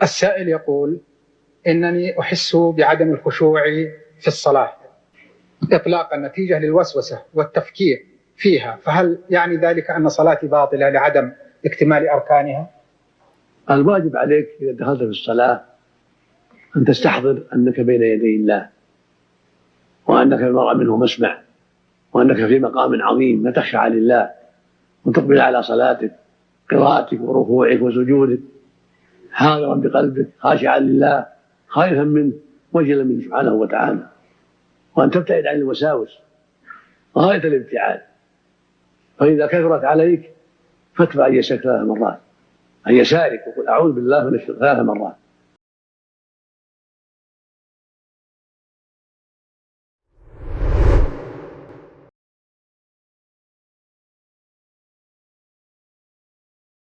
السائل يقول: إنني أحس بعدم الخشوع في الصلاة إطلاقا نتيجة للوسوسة والتفكير فيها، فهل يعني ذلك أن صلاتي باطلة لعدم اكتمال أركانها؟ الواجب عليك إذا دخلت في الصلاة أن تستحضر أنك بين يدي الله، وأنك المرء منه مسمع، وأنك في مقام عظيم، لا تخشع لله وتقبل على صلاتك، قراءتك وركوعك وسجودك، حاضرا بقلبك خاشعا لله خائفا منه وجلا منه سبحانه وتعالى، وأن تبتعد عن الوساوس غاية الابتعاد. فإذا كثرت عليك فاتبع عن يسارك 3 مرات، عن يسارك، وقل أعوذ بالله من الشيطان 3 مرات.